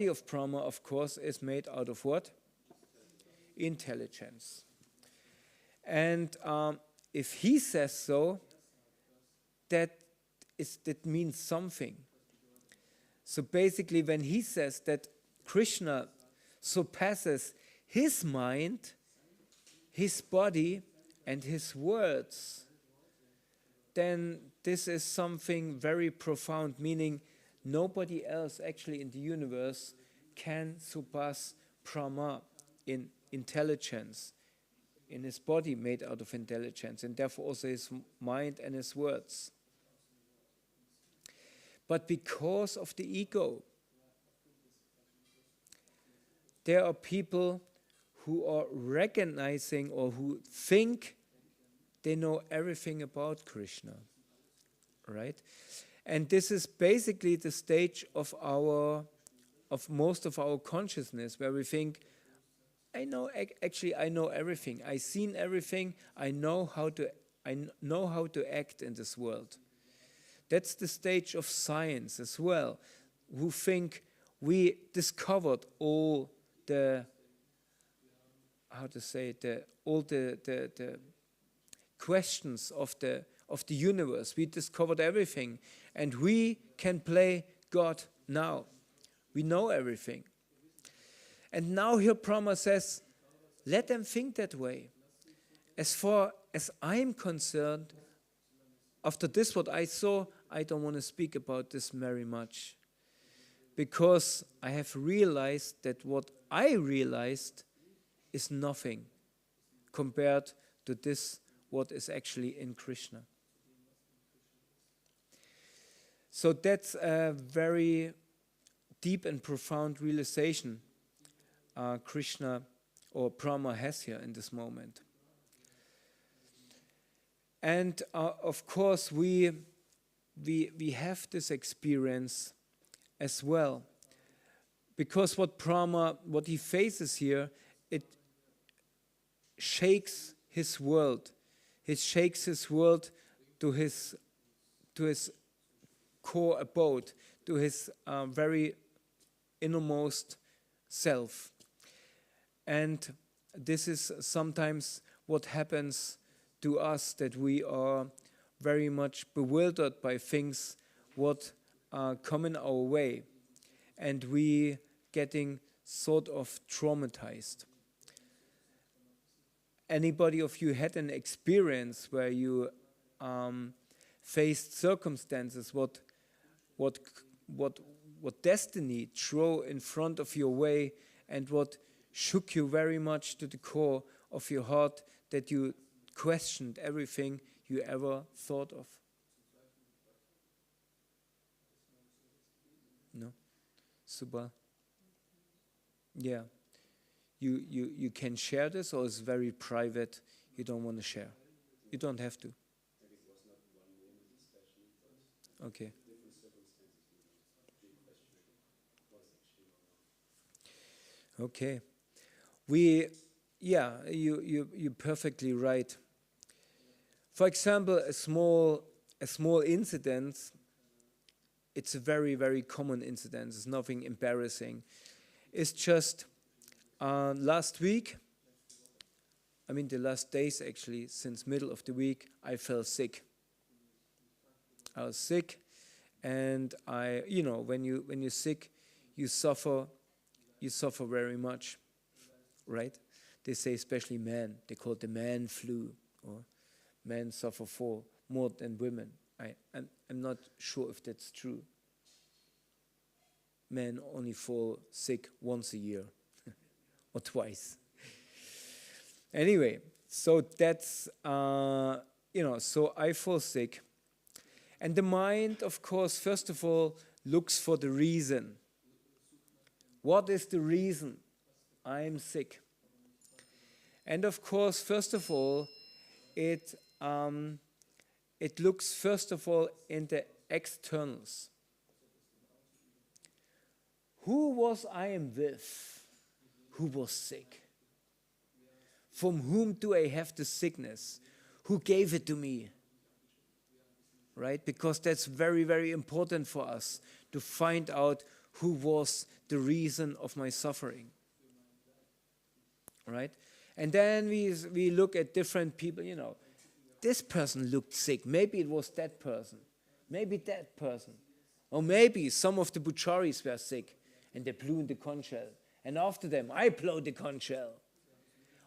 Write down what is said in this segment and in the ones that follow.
of Brahma, of course, is made out of what? Intelligence. And if he says so, that means something. So basically, when he says that Krishna surpasses his mind, his body, and his words, then this is something very profound, meaning nobody else actually in the universe can surpass Brahma in intelligence, in his body made out of intelligence, and therefore also his mind and his words. But because of the ego, there are people who are recognizing or who think they know everything about Krishna, right? And this is basically the stage of most of our consciousness, where we think, I know everything. I've seen everything. I know how to act in this world. That's the stage of science as well, who think we discovered all the questions of the universe. We discovered everything, and we can play God now. We know everything. And now here Brahma says, let them think that way. As far as I'm concerned, after this what I saw, I don't want to speak about this very much. Because I have realized that what I realized is nothing compared to this, what is actually in Krishna. So that's a very deep and profound realization Krishna or Brahma has here in this moment. And of course we have this experience as well, because what he faces here, it shakes his world. It shakes his world to his core abode, to his very innermost self. And this is sometimes what happens to us, that we are very much bewildered by things what come in our way, and we getting sort of traumatized. Anybody of you had an experience where you faced circumstances what destiny threw in front of your way, and what shook you very much to the core of your heart, that you questioned everything you ever thought of? No? Super. Yeah. You can share this, or it's very private, you don't want to share? You don't have to. Okay. Okay. You're perfectly right. For example, a small incident, it's a very, very common incident, it's nothing embarrassing. It's just last week, the last days actually, since middle of the week, I fell sick. I was sick, and when you're sick, you suffer very much, right? They say especially men, they call it the man flu, or men suffer for more than women. I'm not sure if that's true. Men only fall sick once a year or twice. Anyway, so that's, so I fall sick. And the mind, of course, first of all, looks for the reason. What is the reason I'm sick? And of course, first of all, it looks first of all in the externals. Who was I with? Who was sick? From whom do I have the sickness? Who gave it to me? Right? Because that's very, very important for us to find out who was the reason of my suffering. Right? And then we look at different people, this person looked sick. Maybe it was that person. Maybe that person. Or maybe some of the Bucharis were sick and they blew in the conch shell. And after them, I blew the conch shell.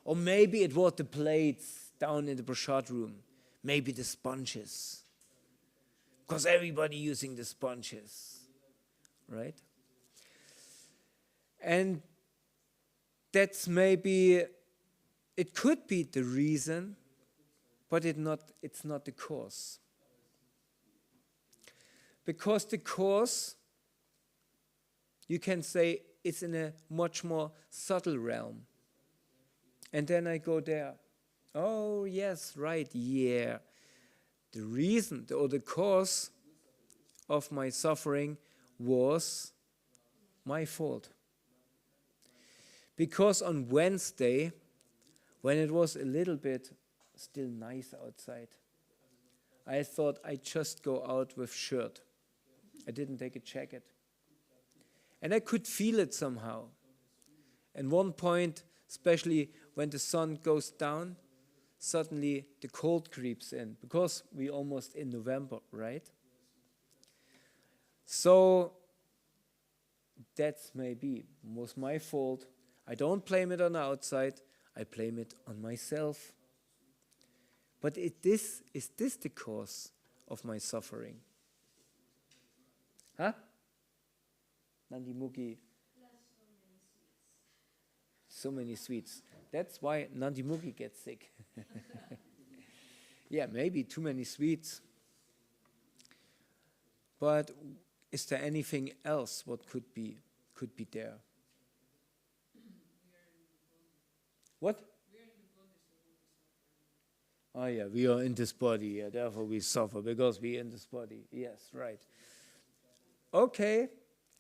Or maybe it was the plates down in the prasad room. Maybe the sponges. Because everybody using the sponges. Right? And that's maybe, it could be the reason, but it's not the cause. Because the cause, you can say, is in a much more subtle realm. And then I go there. Oh, yes, right, yeah. The reason or the cause of my suffering was my fault. Because on Wednesday, when it was a little bit still nice outside, I thought I'd just go out with shirt. I didn't take a jacket. And I could feel it somehow. And one point, especially when the sun goes down, suddenly the cold creeps in, because we're almost in November, right? So that's maybe was my fault. I don't blame it on the outside, I blame it on myself. But is this the cause of my suffering? Huh? Nandi Mugi. So many sweets. That's why Nandi Mugi gets sick. Yeah, maybe too many sweets. But is there anything else what could be there? What? Oh yeah, we are in this body, yeah, therefore we suffer because we are in this body. Yes, right. Okay,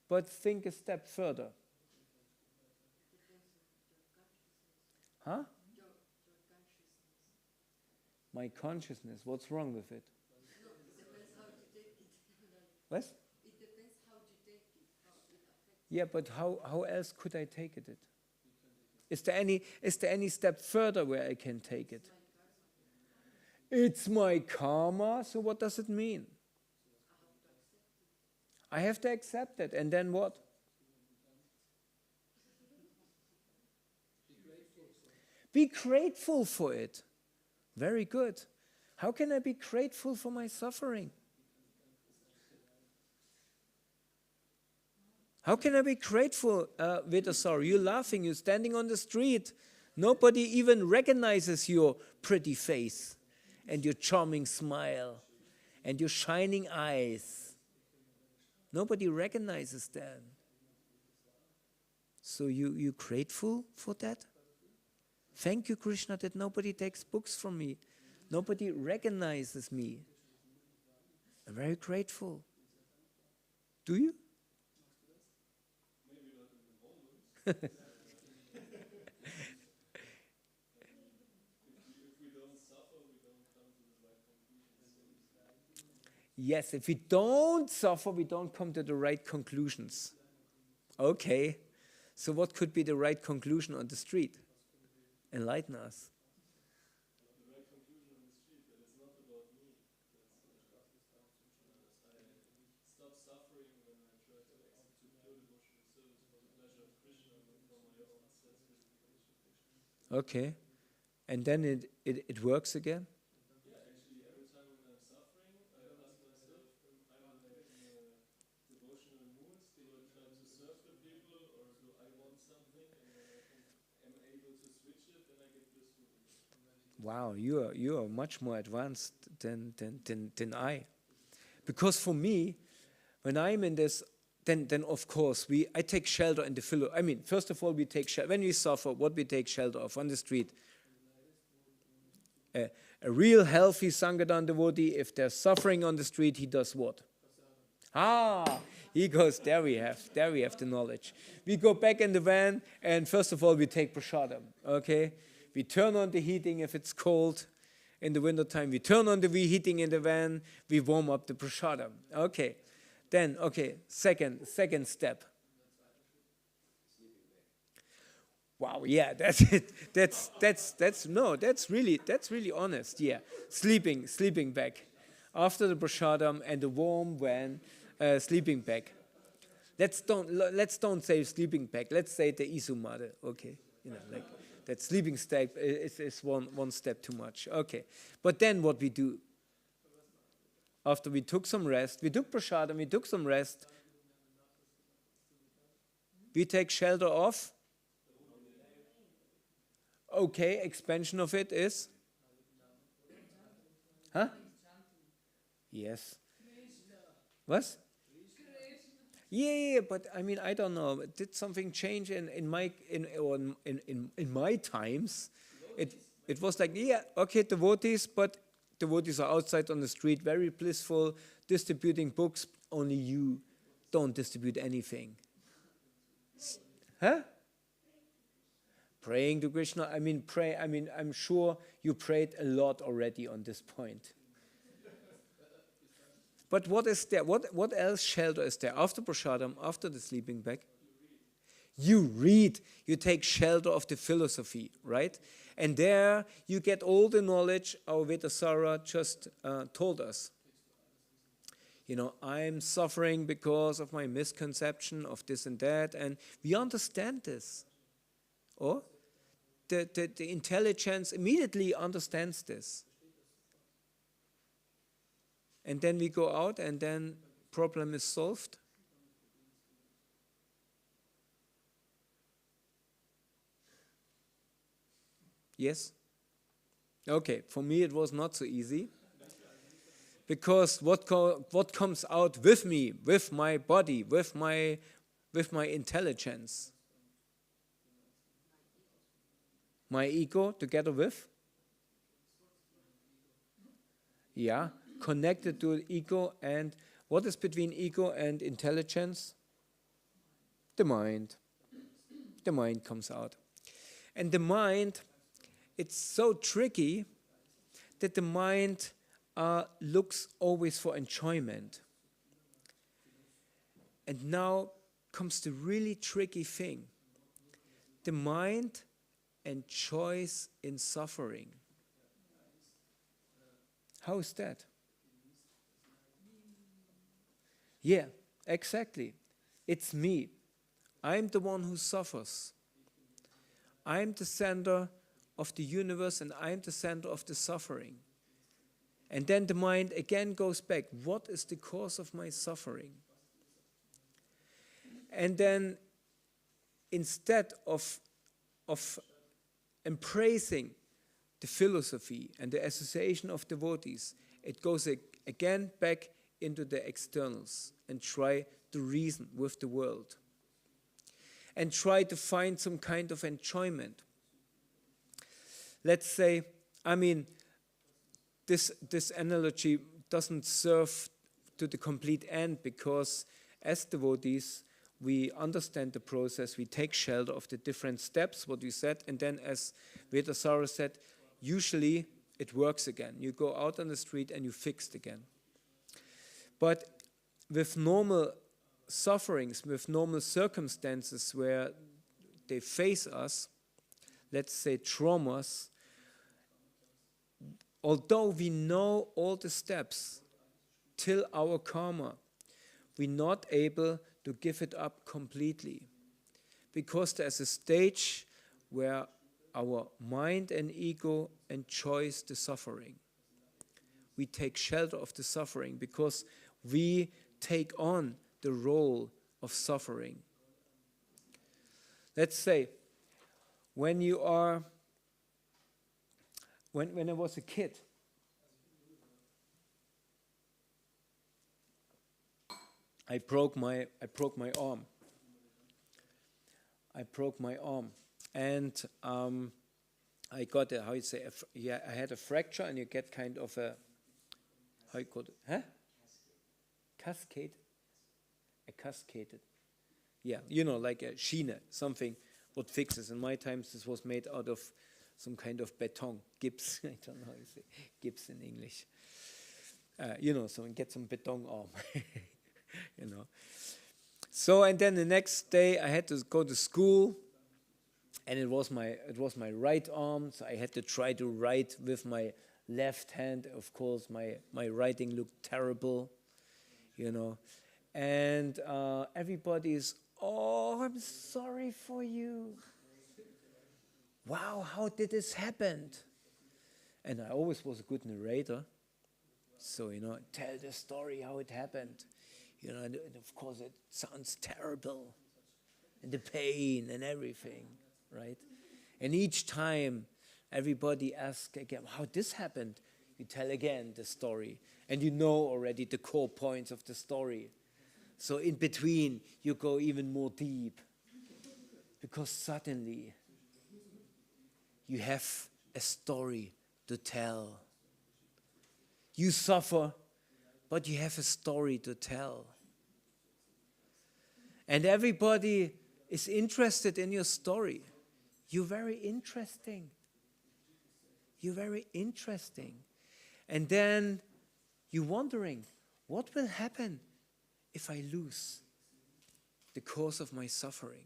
but think a step further. Huh? My consciousness, what's wrong with it? No, it depends how to take it. What? It depends how to take it, how it affects. Yeah, but how else could I take it? Is there any step further where I can take it? It's my karma, so what does it mean? I have to accept it, and then what? Be grateful for it. Very good. How can I be grateful for my suffering? How can I be grateful, Vidasar? You're laughing, you're standing on the street. Nobody even recognizes your pretty face and your charming smile and your shining eyes. Nobody recognizes that. So you're grateful for that? Thank you, Krishna, that nobody takes books from me. Nobody recognizes me. I'm very grateful. Do you? Yes, if we don't suffer, we don't come to the right conclusions. Okay, so what could be the right conclusion on the street? Enlighten us. The right conclusion on the street, that it's not about me. I stop suffering when I try to execute pure devotional service for the pleasure of Krishna and for my own self-gratification. Okay, and then it works again? Yeah, actually, every time when I'm suffering, I ask myself, am I in a devotional mood? Do I try to serve the people, or do I want something? And when I am able to switch it, then I get blissful. Wow, you are much more advanced than I. Because for me, when I'm in this, then of course I take shelter in the philo. I mean, first of all, we take shelter. When we suffer, what we take shelter of on the street? A real healthy Sangadan devotee, if there's suffering on the street, he does what? He goes, there we have the knowledge. We go back in the van, and first of all, we take prasadam, okay? We turn on the heating if it's cold in the wintertime. We turn on the heating in the van. We warm up the prasadam. Okay. Then, second step. wow, yeah, that's it. That's really honest. Yeah, sleeping bag. After the prasadam and the warm van, sleeping bag. Let's don't say sleeping bag. Let's say the isumade. Okay, like that sleeping step is one step too much. Okay, but then what we do? After we took some rest, we took prasadam, we took some rest. We take shelter of. Okay, expansion of it is. Huh? Yes. What? Yeah, but I mean, I don't know. Did something change in my times? It was like, yeah, okay, devotees, but devotees are outside on the street, very blissful, distributing books. Only you don't distribute anything. Huh? Praying to Krishna. I'm sure you prayed a lot already on this point. But what is there? What else shelter is there? After prasadam, after the sleeping bag? You read, you take shelter of the philosophy, right? And there you get all the knowledge our Vedasara just told us. I'm suffering because of my misconception of this and that, and we understand this. Or the intelligence immediately understands this. And then we go out and then problem is solved. Yes? Okay, for me it was not so easy. Because what comes out with me, with my body, with my intelligence? My ego together with? Yeah, connected to ego. And what is between ego and intelligence? The mind. The mind comes out. And the mind, it's so tricky that the mind looks always for enjoyment. And now comes the really tricky thing. The mind enjoys in suffering. How is that? Yeah, exactly. It's me. I'm the one who suffers. I'm the center of the universe and I'm the center of the suffering. And then the mind again goes back. What is the cause of my suffering? And then instead of embracing the philosophy and the association of devotees, it goes again back into the externals and try to reason with the world. And try to find some kind of enjoyment. Let's say, this analogy doesn't serve to the complete end because as devotees, we understand the process, we take shelter of the different steps, what we said, and then as Vedasara said, usually it works again. You go out on the street and you fixed again. But with normal sufferings, with normal circumstances where they face us, let's say traumas, although we know all the steps till our karma, we're not able to give it up completely. Because there's a stage where our mind and ego enjoys the suffering. We take shelter of the suffering because we take on the role of suffering. Let's say, when I was a kid, I broke my arm. And I got I had a fracture, and you get kind of a, how you call it? Huh? Cascade? A cascaded. Yeah, like a schiene, something what fixes. In my times, this was made out of some kind of beton, gips. I don't know how you say gips in English. So get some beton arm. So, and then the next day I had to go to school. and it was my right arm, so I had to try to write with my left hand. Of course, my writing looked terrible, and everybody's, oh, I'm sorry for you. Wow, how did this happen? And I always was a good narrator, so tell the story how it happened, and of course it sounds terrible, and the pain and everything, right? And each time everybody asks again, how this happened, you tell again the story, and you know already the core points of the story. So in between you go even more deep, because suddenly you have a story to tell. You suffer, but you have a story to tell. And everybody is interested in your story. You're very interesting. You're very interesting. And then you're wondering, what will happen if I lose the cause of my suffering?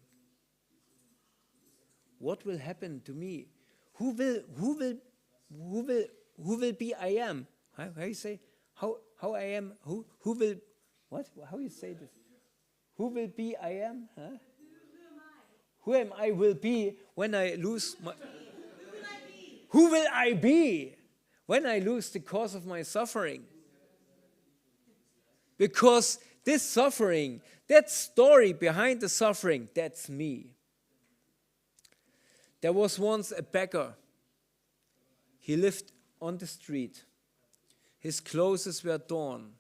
What will happen to me? Who will be I am? How you say? How I am? Who will? What? How you say this? Who will be I am? Huh? Who am I will be when I lose my? Who will I be when I lose the cause of my suffering? Because this suffering, that story behind the suffering, that's me. There was once a beggar. He lived on the street. His clothes were torn,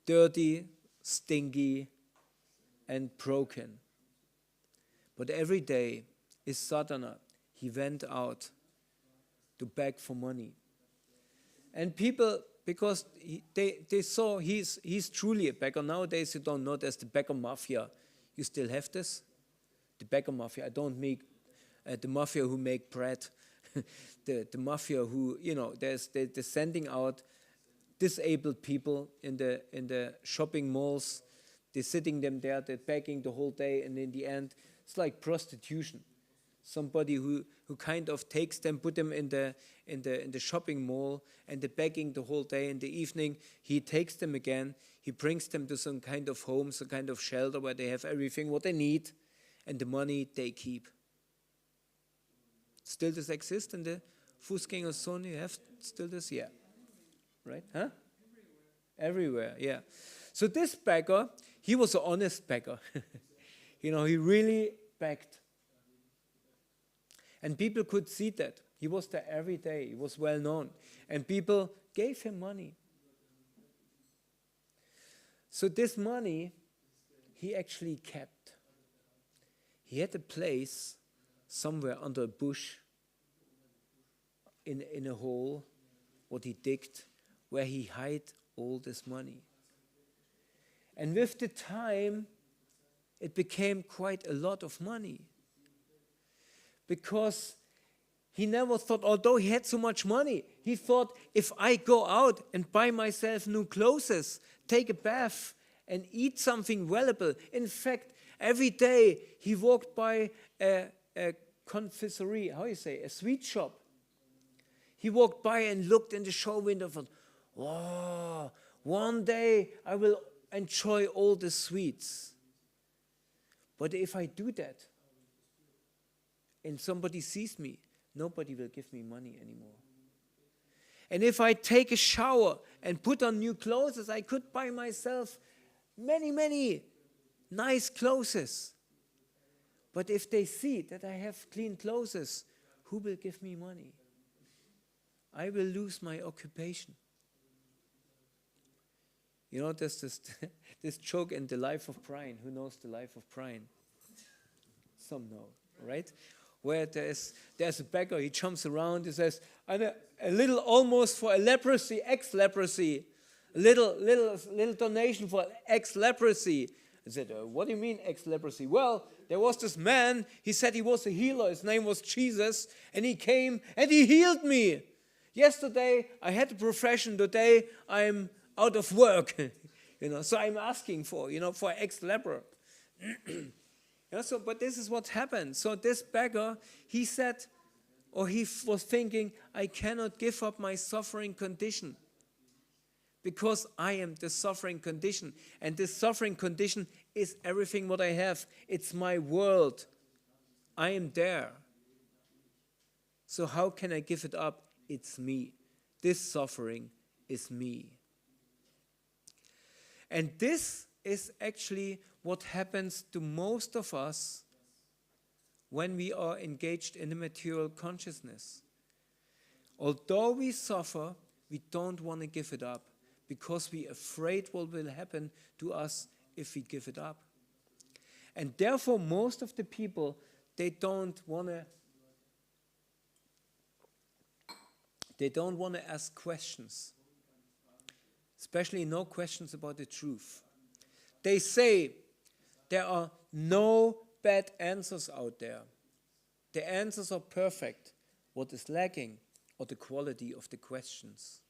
dirty, stinky, and broken. But every day, his sadhana, he went out to beg for money. And people, because they saw he's truly a beggar. Nowadays, you don't know, there's the beggar mafia. You still have this? The beggar mafia. I don't make the mafia who make bread. the mafia who, they're sending out disabled people in the shopping malls. They're sitting them there, they're begging the whole day, and in the end, it's like prostitution. Somebody who kind of takes them, put them in the shopping mall, and they're begging the whole day. In the evening, he takes them again. He brings them to some kind of home, some kind of shelter where they have everything what they need, and the money they keep. Still this exists in the Fußgängerzone? You have still this? Yeah. Right? Huh? Everywhere, yeah. So this beggar, he was an honest beggar. He really begged. And people could see that. He was there every day. He was well known. And people gave him money. So this money, he actually kept. He had a place somewhere under a bush in a hole, what he digged, where he hid all this money. And with the time, it became quite a lot of money. Because he never thought, although he had so much money, he thought, if I go out and buy myself new clothes, take a bath, and eat something valuable. In fact, every day he walked by a confiserie, how you say, a sweet shop. He walked by and looked in the show window and thought, wow, one day I will enjoy all the sweets. But if I do that, and somebody sees me, nobody will give me money anymore. And if I take a shower and put on new clothes, I could buy myself many, many nice clothes. But if they see that I have clean clothes, who will give me money? I will lose my occupation. There's this joke in the life of Brian. Who knows the life of Brian? Some know, right? Where there's a beggar, he jumps around, he says, a little almost for a leprosy, ex-leprosy, a little donation for ex-leprosy. I said, what do you mean ex-leprosy? Well, there was this man, he said he was a healer, his name was Jesus, and he came and he healed me. Yesterday I had a profession, today I'm out of work, so I'm asking for ex-leper. Yeah, so, but this is what happened. So this beggar, he said, or he was thinking, I cannot give up my suffering condition because I am the suffering condition. And this suffering condition is everything what I have. It's my world. I am there. So how can I give it up? It's me. This suffering is me. And this is actually what happens to most of us when we are engaged in the material consciousness. Although we suffer, we don't want to give it up because we're afraid what will happen to us if we give it up. And therefore, most of the people, they don't want to ask questions, especially no questions about the truth. They say there are no bad answers out there. The answers are perfect. What is lacking are the quality of the questions.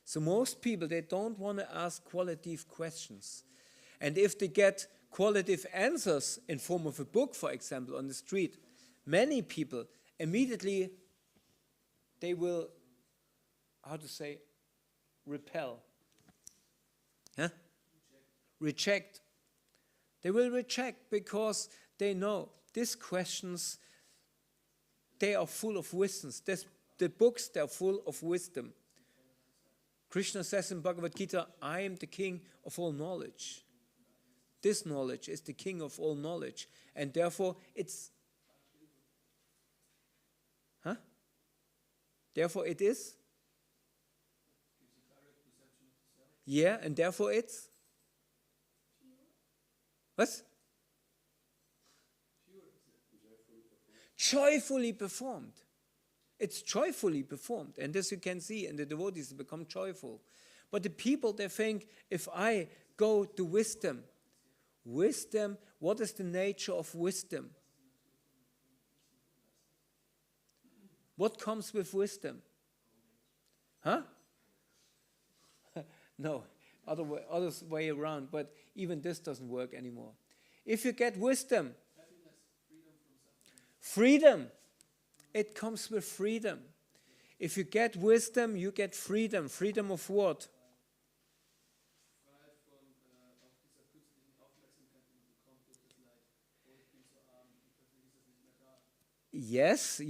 So most people, they don't want to ask qualitative questions. And if they get qualitative answers in form of a book, for example, on the street, many people immediately, they will, repel. Huh? Reject. They will reject because they know these questions, they are full of wisdom. The books, they are full of wisdom. Krishna says in Bhagavad Gita, I am the king of all knowledge. This knowledge is the king of all knowledge. And therefore it's... Therefore it is? Yeah, and therefore it's? What? Joyfully performed. It's joyfully performed. And as you can see, and the devotees become joyful. But the people, they think, if I go to wisdom, what is the nature of wisdom? What comes with wisdom? Huh? No, other way around, but even this doesn't work anymore. If you get wisdom, freedom, it comes with freedom. If you get wisdom, you get freedom. Freedom of what? Yes,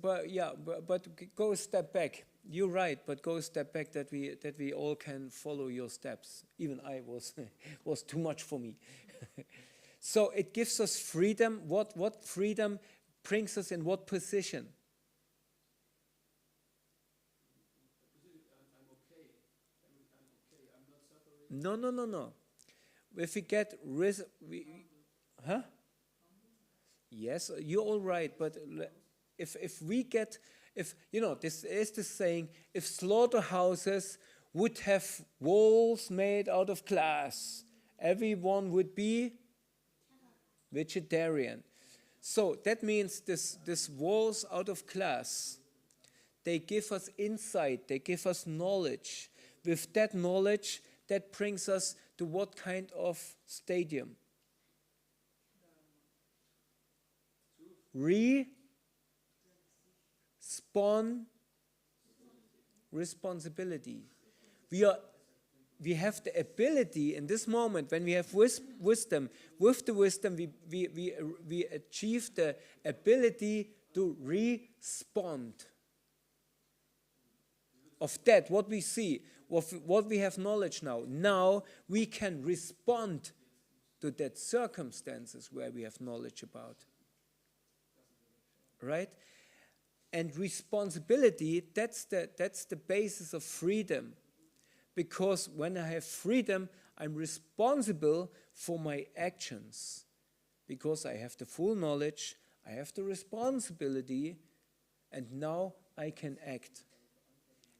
but go a step back. You're right, but go a step back that we all can follow your steps. Even I was too much for me. So it gives us freedom. What freedom brings us in what position? No. If we get Yes, you're all right, but if we get, this is the saying, if slaughterhouses would have walls made out of glass, everyone would be vegetarian. So that means this walls out of glass, they give us insight, they give us knowledge. With that knowledge, that brings us to what kind of stadium? Responsibility. We have the ability in this moment when we have wisdom. With the wisdom, we achieve the ability to respond. Of that, what we see, what we have knowledge now. Now we can respond to that circumstances where we have knowledge about. Right? And responsibility, that's the basis of freedom. Because when I have freedom, I'm responsible for my actions. Because I have the full knowledge, I have the responsibility, and now I can act.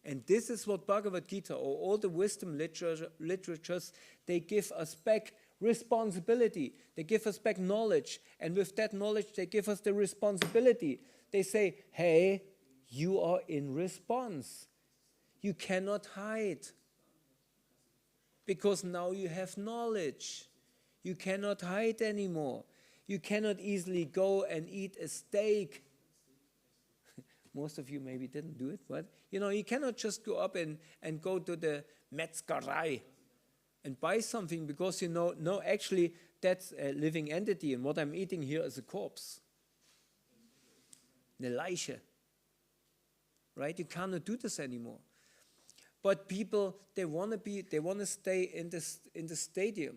And this is what Bhagavad Gita or all the wisdom literatures, they give us back responsibility. They give us back knowledge. And with that knowledge, they give us the responsibility. They say, hey, you are in response. You cannot hide. Because now you have knowledge. You cannot hide anymore. You cannot easily go and eat a steak. Most of you maybe didn't do it, but you cannot just go up and go to the Metzgerei and buy something because no, actually that's a living entity, and what I'm eating here is a corpse. Eine Leiche. Right? You cannot do this anymore. But people, they want to stay in the stadium,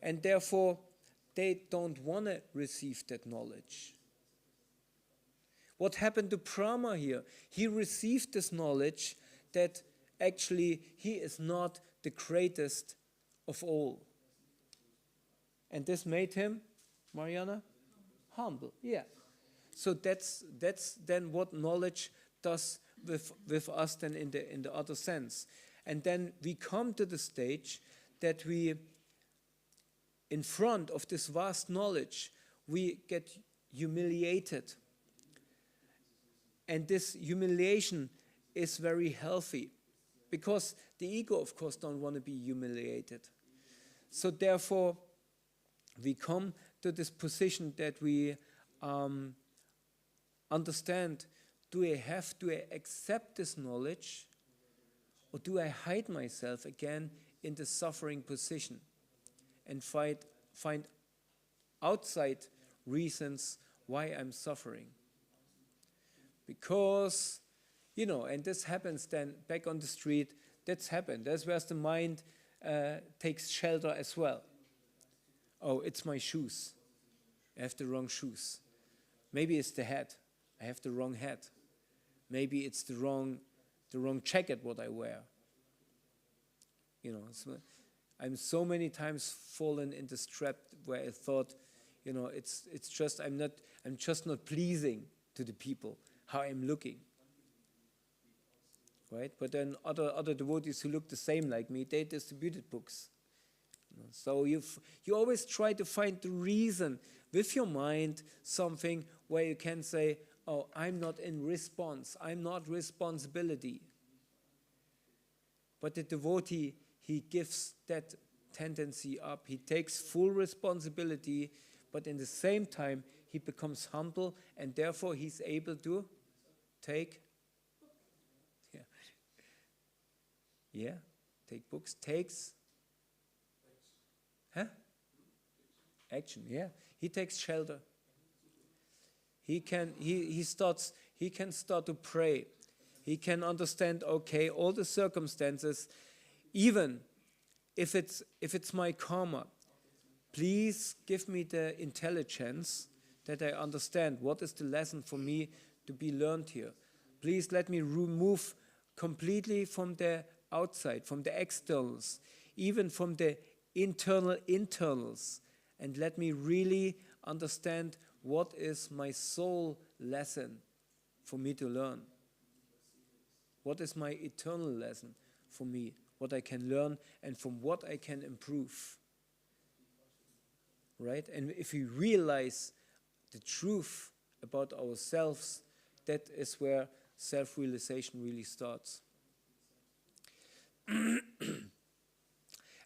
and therefore they don't want to receive that knowledge. What happened to Brahma here? He received this knowledge that actually he is not the greatest of all. And this made him, Mariana, humble. Yeah. So that's then what knowledge does with us then in the other sense. And then we come to the stage that we, in front of this vast knowledge, we get humiliated. And this humiliation is very healthy, because the ego, of course, don't want to be humiliated. So therefore, we come to this position that we understand, do I accept this knowledge, or do I hide myself again in the suffering position and find outside reasons why I'm suffering? Because, and this happens then back on the street, that's happened. That's where the mind takes shelter as well. Oh, it's my shoes. I have the wrong shoes. Maybe it's the hat. I have the wrong hat. Maybe it's the wrong jacket what I wear. So I'm so many times fallen in this trap where I thought, it's just I'm just not pleasing to the people how I'm looking. Right? But then other devotees who look the same like me, they distributed books. So you always try to find the reason with your mind, something where you can say, oh, I'm not in response, I'm not responsibility. But the devotee, he gives that tendency up. He takes full responsibility, but in the same time, he becomes humble, and therefore he's able to take books, action, yeah. He takes shelter. He can start to pray. He can understand, okay, all the circumstances, even if it's my karma, please give me the intelligence that I understand what is the lesson for me to be learned here. Please let me remove completely from the outside, from the externals, even from the internals, and let me really understand what is my soul lesson for me to learn. What is my eternal lesson for me, what I can learn and from what I can improve. Right? And if we realize the truth about ourselves, that is where self-realization really starts.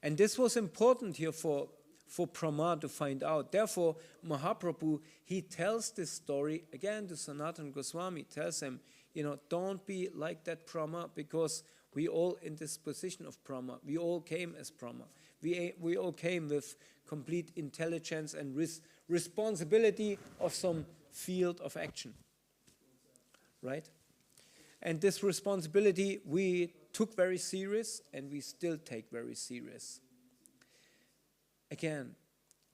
And this was important here for Brahma to find out. Therefore, Mahaprabhu, he tells this story again to Sanatana Goswami, tells him, don't be like that Brahma, because we all in this position of Brahma, we all came as Brahma. We all came with complete intelligence and responsibility of some field of action. Right? And this responsibility we took very serious, and we still take very serious. Again,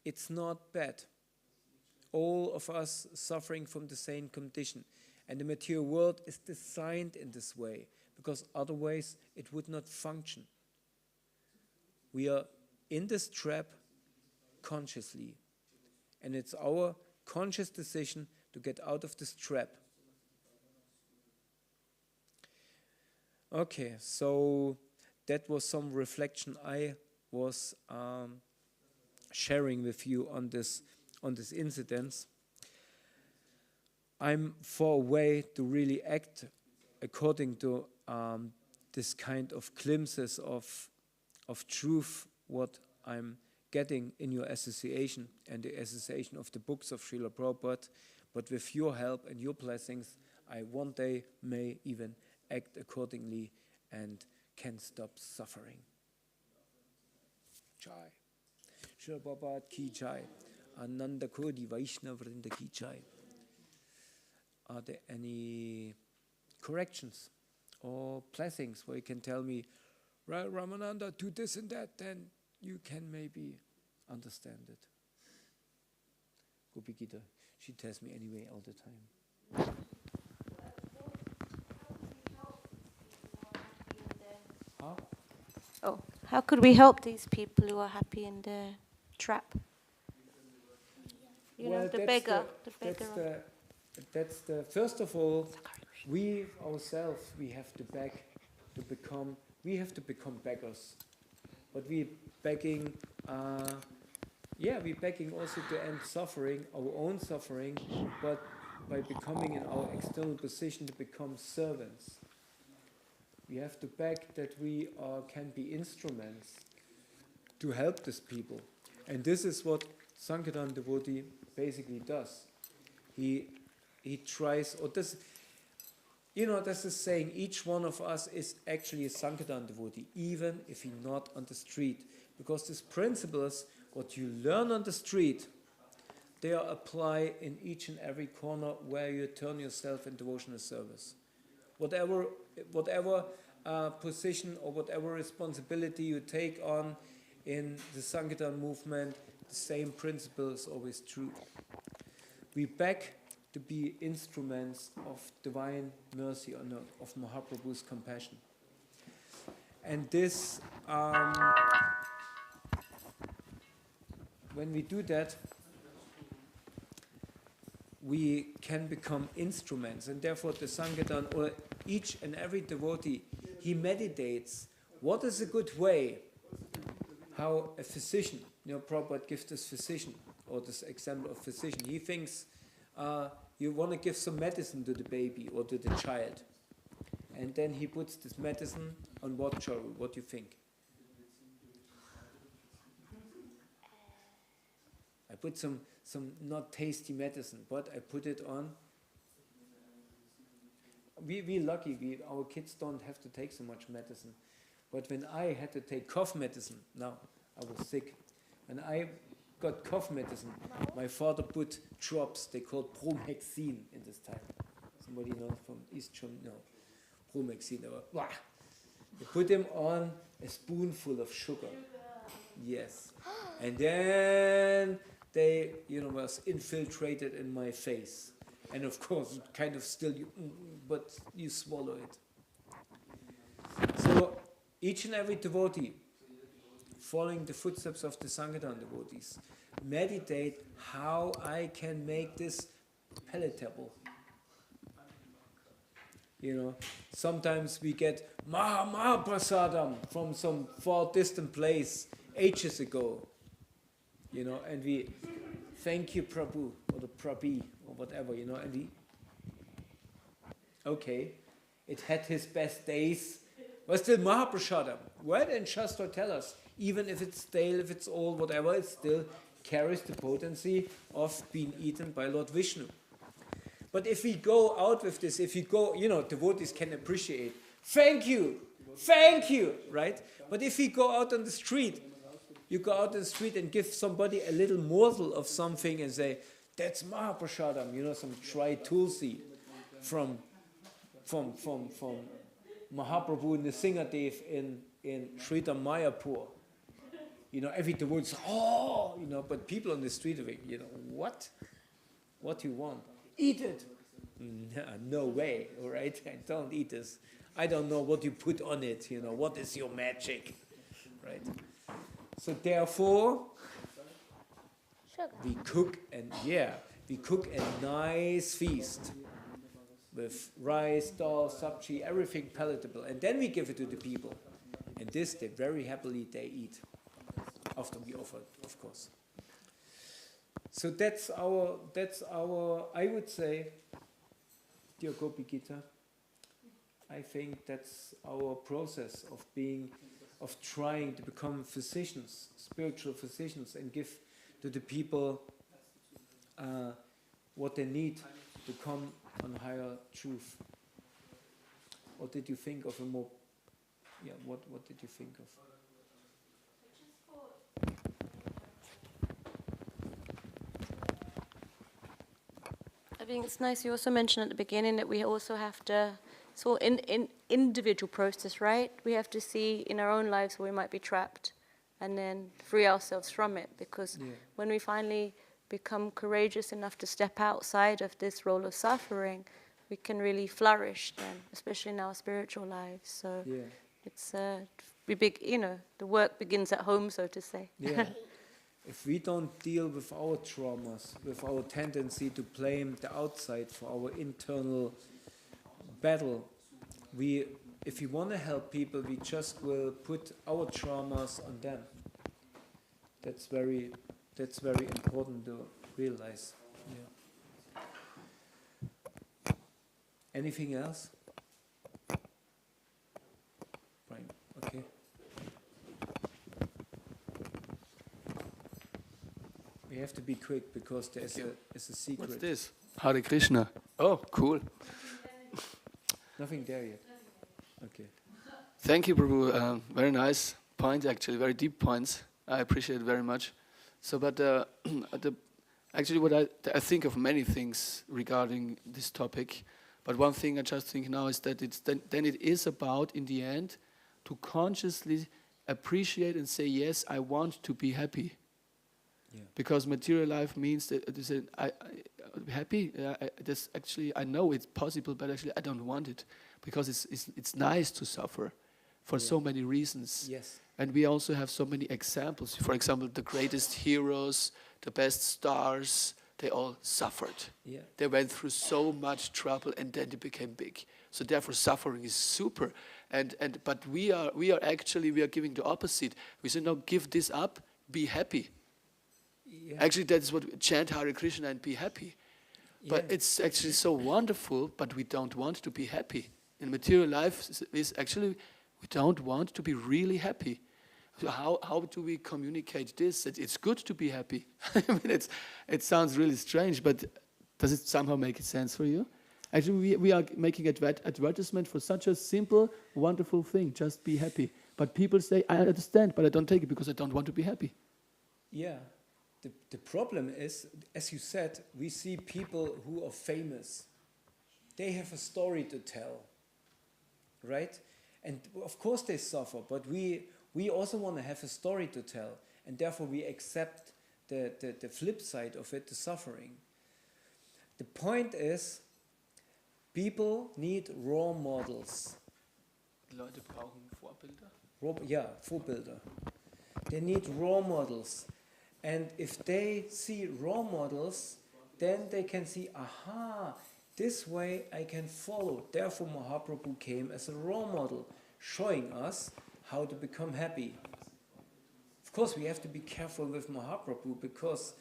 it's not bad. All of us suffering from the same condition. And the material world is designed in this way, because otherwise it would not function. We are in this trap consciously. And it's our conscious decision to get out of this trap. Okay, so that was some reflection I was sharing with you on this incident. I'm far away to really act according to this kind of glimpses of truth what I'm getting in your association and the association of the books of Srila Prabhupada, but with your help and your blessings, I one day may even act accordingly and can stop suffering. Jai. Srila Prabhupada ki jai. Ananda Kodi Vaishnava Vrinda ki jai. Are there any corrections or blessings where you can tell me, right, Ramananda, do this and that, then you can maybe understand it. Gopi Gita, she tells me anyway all the time. Huh? Oh, how could we help these people who are happy in their trap? You know, the beggar. That's the first of all, we ourselves, we have to become beggars. But we're begging also to end suffering, our own suffering, but by becoming in our external position to become servants. We have to beg that we can be instruments to help these people. And this is what Sankirtan devotee basically does. He tries, or this, there's a saying, each one of us is actually a Sankirtan devotee, even if he's not on the street. Because these principles, what you learn on the street, they are applied in each and every corner where you turn yourself in devotional service. Whatever position or whatever responsibility you take on in the Sankirtan movement, the same principle is always true. We beg to be instruments of divine mercy, of Mahaprabhu's compassion. And this, when we do that, we can become instruments, and therefore the Sankirtan, or each and every devotee, he meditates what is a good way, how a physician, Prabhupada gives this physician, or this example of physician, he thinks you want to give some medicine to the baby or to the child, and then he puts this medicine on what, Charu? What do you think? I put some not tasty medicine, but I put it on. We're lucky, our kids don't have to take so much medicine. But when I had to take cough medicine, now I was sick, and I got cough medicine, my father put drops, they called promexine in this time. Somebody knows from East Germany? No, promexine. They put them on a spoonful of sugar. Yes. And then they, was infiltrated in my face. And of course, kind of still, but you swallow it. So, each and every devotee, following the footsteps of the Sankirtan devotees, meditate how I can make this palatable. Sometimes we get Mahaprasadam from some far distant place ages ago. And we thank you, Prabhu, or the Prabhi, or whatever, and we, okay, it had his best days, but still Mahaprasadam. Why didn't Shastra tell us, even if it's stale, if it's old, whatever, it still carries the potency of being eaten by Lord Vishnu. But if we go out with this, if you go, devotees can appreciate, thank you, right? But if we go out on the street, you go out in the street and give somebody a little morsel of something and say, that's Mahaprasadam, some dry tulsi from Mahaprabhu Nrsingadev in Sridhar Mayapur. Every devotee says, but people on the street are like, what? What do you want? Eat it. No way, all right? I don't eat this. I don't know what you put on it, what is your magic, right? So therefore, we cook a nice feast with rice, dal, sabji, everything palatable, and then we give it to the people. And this, they very happily they eat, after we offer, of course. So that's our, I would say, dear Gopi Gita, I think that's our process of being of trying to become physicians, spiritual physicians, and give to the people what they need to come on higher truth. What did you think of a more? Yeah, what did you think of? I think it's nice you also mentioned at the beginning that we also have to, it's all in individual process, right? We have to see in our own lives where we might be trapped and then free ourselves from it, because when we finally become courageous enough to step outside of this role of suffering, we can really flourish then, especially in our spiritual lives. So it's the work begins at home, so to say. Yeah. If we don't deal with our traumas, with our tendency to blame the outside for our internal battle, if we want to help people, we just will put our traumas on them. That's very important to realize. Yeah. Anything else? Right. Okay. We have to be quick because there's a secret. What's this? Hare Krishna. Oh, cool. Nothing there yet. Okay. Thank you, Prabhu. Very nice point, actually. Very deep points. I appreciate it very much. So, but actually, what I think of many things regarding this topic. But one thing I just think now is that then it is about, in the end, to consciously appreciate and say, yes, I want to be happy. Yeah. Because material life means that I'm happy. I know it's possible, but actually I don't want it, because it's nice to suffer for so many reasons. Yes. And we also have so many examples. For example, the greatest heroes, the best stars, they all suffered. Yeah. They went through so much trouble and then they became big. So therefore suffering is super. But we are giving the opposite. We say, no, give this up, be happy. Yeah. Actually, that's what chant Hare Krishna and be happy. But it's actually so wonderful, but we don't want to be happy. In material life is actually, we don't want to be really happy. So how do we communicate this? That it's good to be happy. I mean, it sounds really strange, but does it somehow make sense for you? Actually, we are making advertisement for such a simple, wonderful thing. Just be happy. But people say, I understand, but I don't take it because I don't want to be happy. Yeah. The problem is, as you said, we see people who are famous. They have a story to tell, right? And of course they suffer, but we also want to have a story to tell, and therefore we accept the flip side of it, the suffering. The point is, people need role models. Leute brauchen Vorbilder. Vorbilder. They need role models. And if they see role models, then they can see, aha, this way I can follow. Therefore Mahaprabhu came as a role model, showing us how to become happy. Of course, we have to be careful with Mahaprabhu, because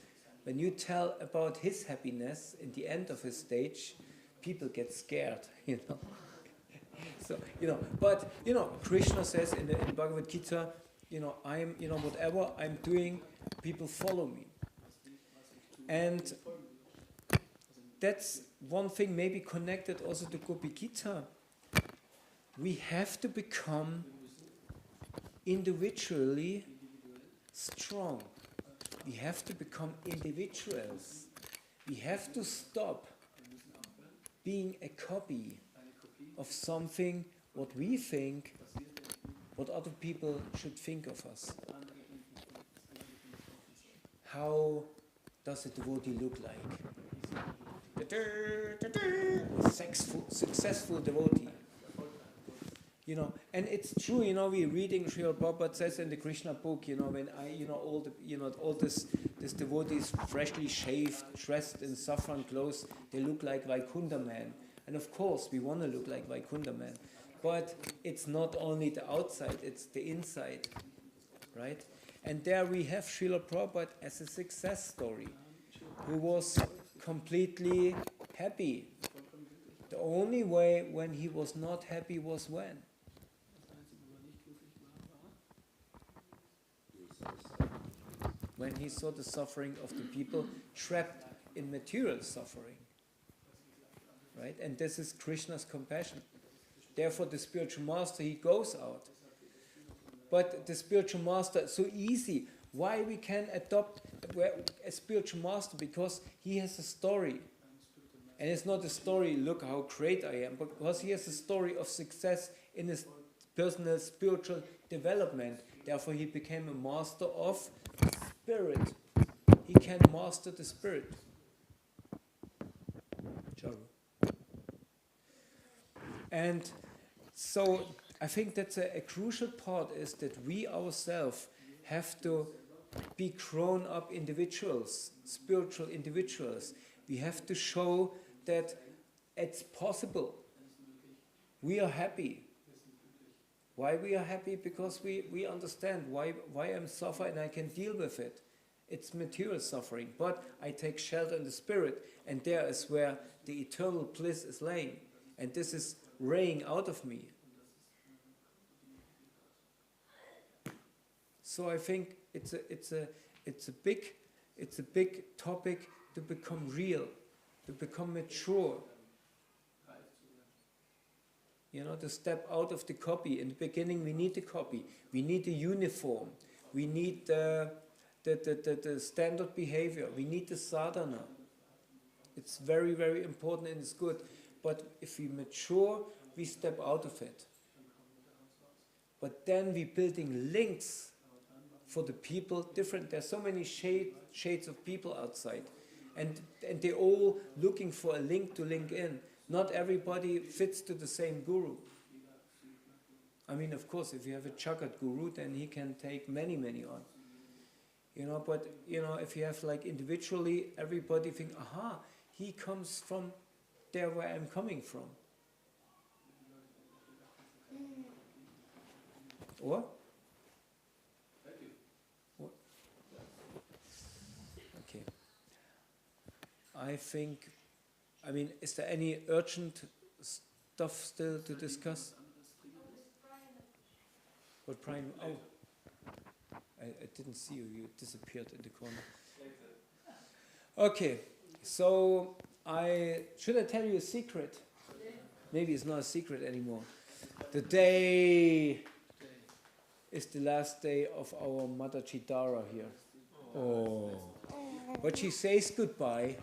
when you tell about his happiness in the end of his stage, people get scared, So, but, Krishna says in the Bhagavad Gita, whatever I'm doing, people follow me. And that's one thing maybe connected also to Gopi Gita. We have to become individually strong. We have to become individuals. We have to stop being a copy of something, what we think, what other people should think of us. How does a devotee look like? Successful devotee. And it's true, we're reading, Srila Prabhupada says in the Krishna book, when all this devotees freshly shaved, dressed in saffron clothes, they look like Vaikunta man. And of course, we want to look like Vaikunta man. But it's not only the outside, it's the inside, right? And there we have Srila Prabhupada as a success story, who was completely happy. The only way when he was not happy was when? when he saw the suffering of the people trapped in material suffering. Right? And this is Krishna's compassion. Therefore, the spiritual master, he goes out. But the spiritual master, so easy. Why we can adopt a spiritual master? Because he has a story. And it's not a story, look how great I am, but because he has a story of success in his personal spiritual development. Therefore, he became a master of spirit. He can master the spirit. And so I think that's a crucial part, is that we ourselves have to be grown up individuals, spiritual individuals. We have to show that it's possible. We are happy. Why we are happy? Because we understand why I'm suffering and I can deal with it. It's material suffering, but I take shelter in the spirit, and there is where the eternal bliss is laying. And this is raying out of me. So I think it's a big topic to become real, to become mature. You know, to step out of the copy. In the beginning, we need the copy. We need the uniform. We need the standard behavior. We need the sadhana. It's very, very important and it's good. But if we mature, we step out of it. But then we're building links for the people different. There's so many shades of people outside. And they're all looking for a link to link in. Not everybody fits to the same guru. I mean, of course, if you have a Jagat guru, then he can take many, many on. You know, but, you know, if you have like individually, everybody think, aha, he comes from there where I'm coming from. Or? Thank you. What? Okay. I think, I mean, is there any urgent stuff still to discuss? What Brian? Oh, I didn't see you. You disappeared in the corner. Okay, so should I tell you a secret? Maybe it's not a secret anymore. The day is the last day of our Mother Chidara here. Oh, but she says goodbye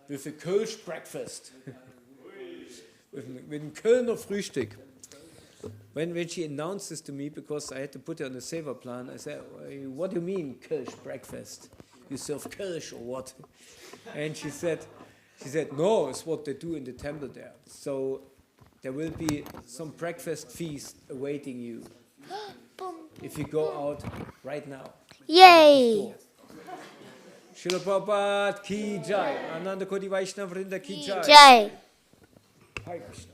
with a Kölsch breakfast, with a Kölner Frühstück. When she announced this to me, because I had to put it on the seva plan, I said, "What do you mean Kölsch breakfast? You serve Kölsch or what?" And she said, "No, it's what they do in the temple there. So there will be some breakfast feast awaiting you if you go out right now." Yay! Srila Prabhupada ki jai. Ananda Koti Vaishnava Vrinda ki jai. Jai! Hare Krishna.